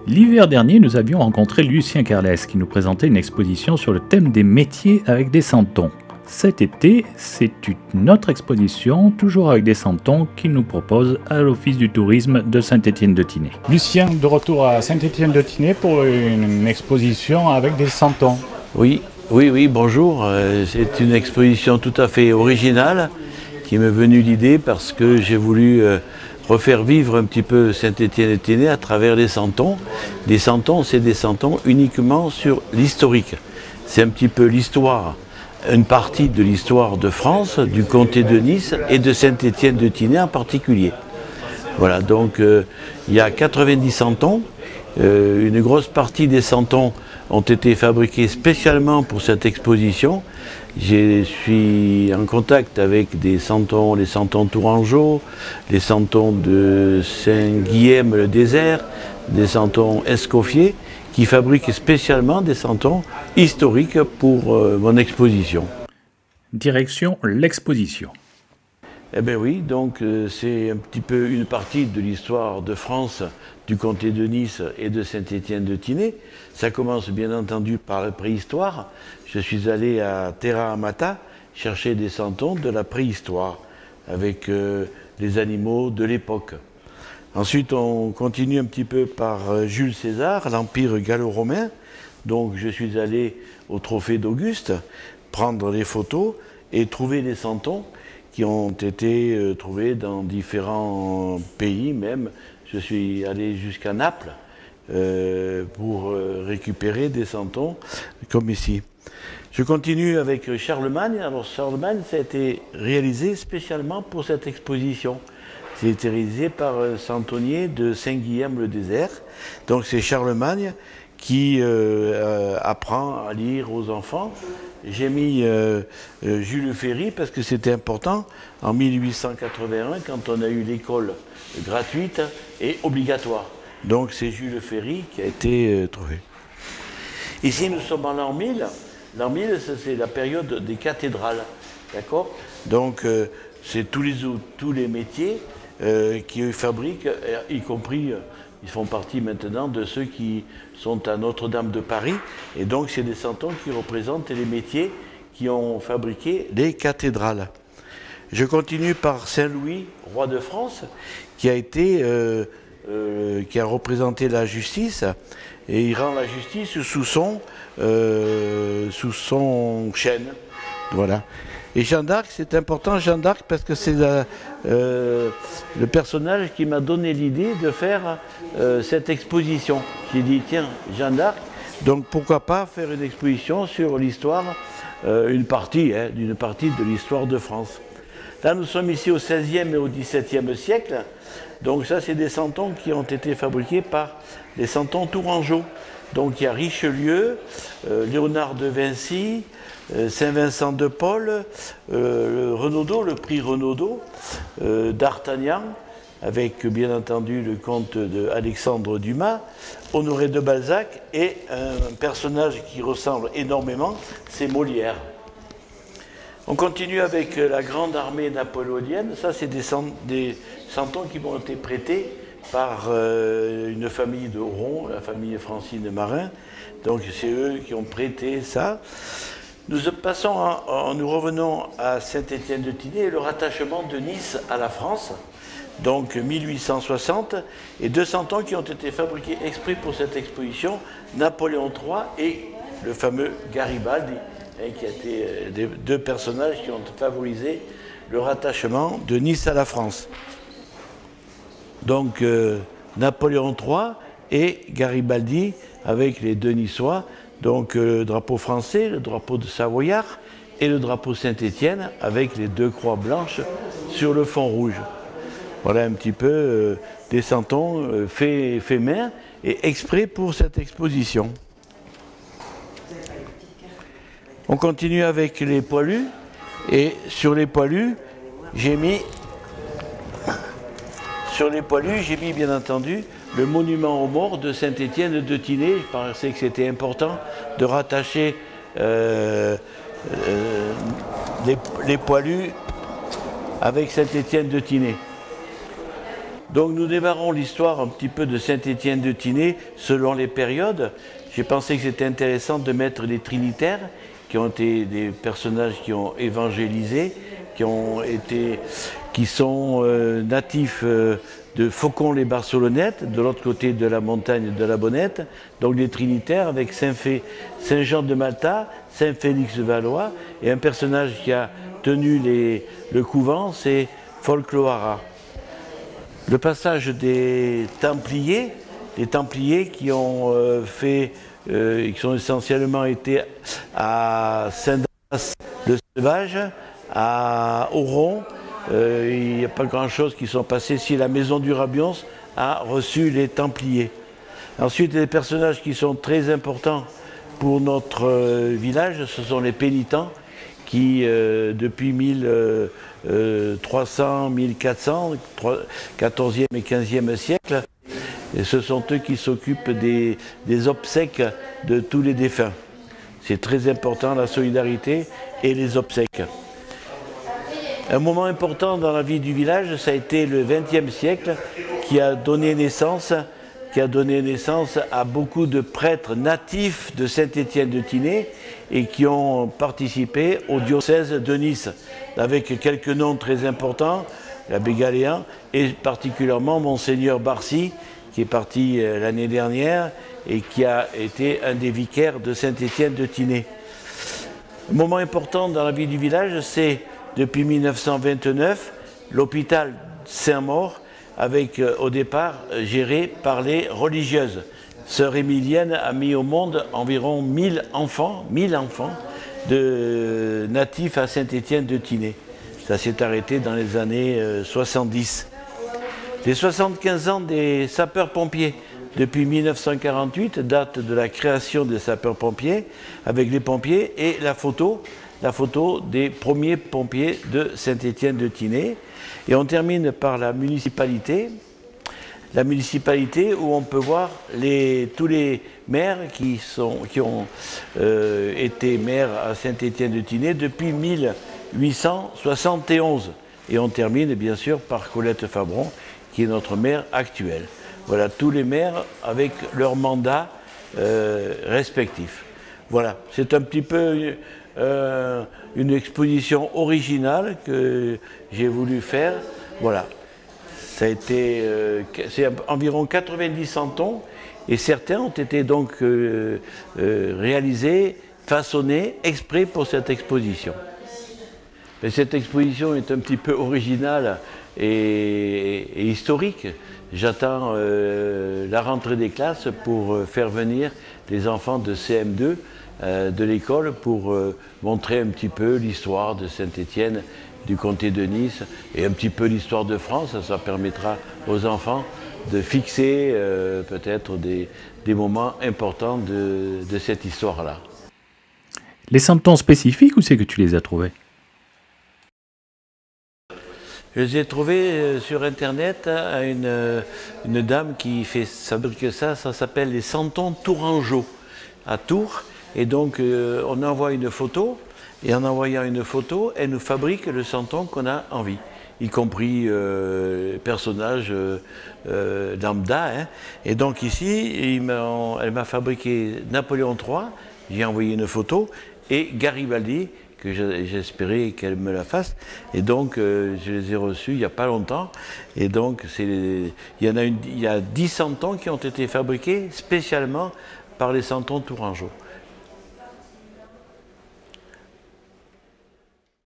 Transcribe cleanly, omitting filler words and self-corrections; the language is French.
L'hiver dernier, nous avions rencontré Lucien Carles qui nous présentait une exposition sur le thème des métiers avec des santons. Cet été, c'est une autre exposition, toujours avec des santons, qu'il nous propose à l'Office du tourisme de Saint-Étienne-de-Tinée. Lucien, de retour à Saint-Étienne-de-Tinée pour une exposition avec des santons. Oui, bonjour. C'est une exposition tout à fait originale qui m'est venue l'idée parce que j'ai voulu refaire vivre un petit peu Saint-Étienne-de-Tinée à travers les santons. Les santons, c'est des santons uniquement sur l'historique. C'est un petit peu l'histoire, une partie de l'histoire de France, du comté de Nice et de Saint-Étienne-de-Tinée en particulier. Voilà, donc il y a 90 santons. Une grosse partie des santons ont été fabriqués spécialement pour cette exposition. Je suis en contact avec des santons, les santons Tourangeau, les santons de Saint-Guilhem-le-Désert, des santons Escoffier, qui fabriquent spécialement des santons historiques pour mon exposition. Direction l'exposition. Eh bien oui, donc c'est un petit peu une partie de l'histoire de France, du comté de Nice et de Saint-Étienne-de-Tinée. Ça commence bien entendu par la préhistoire. Je suis allé à Terra Amata chercher des santons de la préhistoire avec les animaux de l'époque. Ensuite, on continue un petit peu par Jules César, l'Empire gallo-romain. Donc je suis allé au Trophée d'Auguste prendre les photos et trouver les santons qui ont été trouvés dans différents pays même. Je suis allé jusqu'à Naples pour récupérer des santons comme ici. Je continue avec Charlemagne. Alors Charlemagne, ça a été réalisé spécialement pour cette exposition. C'est été réalisé par un santonnier de Saint-Guilhem-le-Désert. Donc c'est Charlemagne qui apprend à lire aux enfants. J'ai mis Jules Ferry parce que c'était important en 1881 quand on a eu l'école gratuite et obligatoire. Donc c'est Jules Ferry qui a été trouvé. Ici nous sommes en l'an 1000. L'an 1000 c'est la période des cathédrales. D'accord ? Donc c'est tous les métiers qui fabriquent, y compris... Ils font partie maintenant de ceux qui sont à Notre-Dame de Paris. Et donc, c'est des santons qui représentent les métiers qui ont fabriqué les cathédrales. Je continue par Saint-Louis, roi de France, qui a représenté la justice. Et il rend la justice sous son chêne. Voilà. Et Jeanne d'Arc, c'est important, Jeanne d'Arc, parce que c'est le personnage qui m'a donné l'idée de faire cette exposition. J'ai dit, tiens, Jeanne d'Arc, donc pourquoi pas faire une exposition sur l'histoire, d'une partie de l'histoire de France. Là, nous sommes ici au XVIe et au XVIIe siècle. Donc ça, c'est des santons qui ont été fabriqués par les santons Tourangeau. Donc il y a Richelieu, Léonard de Vinci, Saint-Vincent de Paul, Renaudot, le prix Renaudot, D'Artagnan, avec bien entendu le comte d'Alexandre Dumas, Honoré de Balzac et un personnage qui ressemble énormément, c'est Molière. On continue avec la grande armée napoléonienne. Ça, c'est des santons qui m'ont été prêtés par une famille de Ron, la famille Francine Marin. Donc c'est eux qui ont prêté ça. Nous revenons à Saint-Étienne-de-Tinée et le rattachement de Nice à la France, donc 1860, et 2 santons qui ont été fabriqués exprès pour cette exposition, Napoléon III et le fameux Garibaldi, qui a été 2 personnages qui ont favorisé le rattachement de Nice à la France. Donc Napoléon III et Garibaldi avec les 2 Niçois, donc le drapeau français, le drapeau de Savoyard et le drapeau Saint-Étienne avec les 2 croix blanches sur le fond rouge. Voilà un petit peu des santons faits main et exprès pour cette exposition. On continue avec les poilus et sur les poilus, j'ai mis bien entendu le monument aux morts de Saint-Étienne-de-Tinée. Je pensais que c'était important de rattacher les poilus avec Saint-Étienne-de-Tinée. Donc nous démarrons l'histoire un petit peu de Saint-Étienne de Tinée selon les périodes. J'ai pensé que c'était intéressant de mettre les Trinitaires, qui ont été des personnages qui ont évangélisé, qui sont natifs de Faucon-les-Barcelonnettes, de l'autre côté de la montagne de la Bonnette, donc les Trinitaires avec Saint-Jean de Malta, Saint-Félix de Valois, et un personnage qui a tenu le couvent, c'est Folcloara. Le passage des Templiers qui ont qui sont essentiellement été à Saint-Damas-le-Sauvage, à Oron. Il n'y a pas grand-chose qui sont passés si la maison du Rabions a reçu les Templiers. Ensuite, les personnages qui sont très importants pour notre village, ce sont les pénitents qui, depuis 1300, 1400, 14e et 15e siècle, et ce sont eux qui s'occupent des obsèques de tous les défunts. C'est très important, la solidarité et les obsèques. Un moment important dans la vie du village, ça a été le XXe siècle qui a donné naissance à beaucoup de prêtres natifs de Saint-Étienne de Tinée et qui ont participé au diocèse de Nice, avec quelques noms très importants, l'abbé Galéan et particulièrement Monseigneur Barcy, qui est parti l'année dernière et qui a été un des vicaires de Saint-Étienne de Tinée. Un moment important dans la vie du village, c'est depuis 1929, l'hôpital Saint-Maur, avec au départ géré par les religieuses. Sœur Émilienne a mis au monde environ 1000 enfants de natifs à Saint-Étienne de Tinée. Ça s'est arrêté dans les années 70. Les 75 ans des sapeurs-pompiers, depuis 1948, date de la création des sapeurs-pompiers, avec les pompiers et la photo des premiers pompiers de Saint-Étienne de Tinée. Et on termine par la municipalité où on peut voir tous les maires qui ont été maires à Saint-Étienne de Tinée depuis 1871. Et on termine bien sûr par Colette Fabron, qui est notre maire actuelle. Voilà, tous les maires avec leurs mandats respectifs. Voilà, c'est un petit peu une exposition originale que j'ai voulu faire. Voilà, ça a été c'est environ 90 santons et certains ont été donc réalisés, façonnés exprès pour cette exposition. Mais cette exposition est un petit peu originale et historique. J'attends la rentrée des classes pour faire venir les enfants de CM2 de l'école pour montrer un petit peu l'histoire de Saint-Étienne, du comté de Nice et un petit peu l'histoire de France. Ça permettra aux enfants de fixer peut-être des moments importants de cette histoire-là. Les santons spécifiques, où c'est que tu les as trouvés? Je les ai trouvés sur Internet à une dame qui fabrique ça s'appelle les santons tourangeaux à Tours. Et donc on envoie une photo, et en envoyant une photo, elle nous fabrique le santon qu'on a envie, y compris personnages lambda. Hein. Et donc ici, elle m'a fabriqué Napoléon III, j'ai envoyé une photo, et Garibaldi, que j'espérais qu'elle me la fasse. Et donc, je les ai reçus il n'y a pas longtemps. Et donc, il y a 10 santons qui ont été fabriqués spécialement par les santons tourangeaux.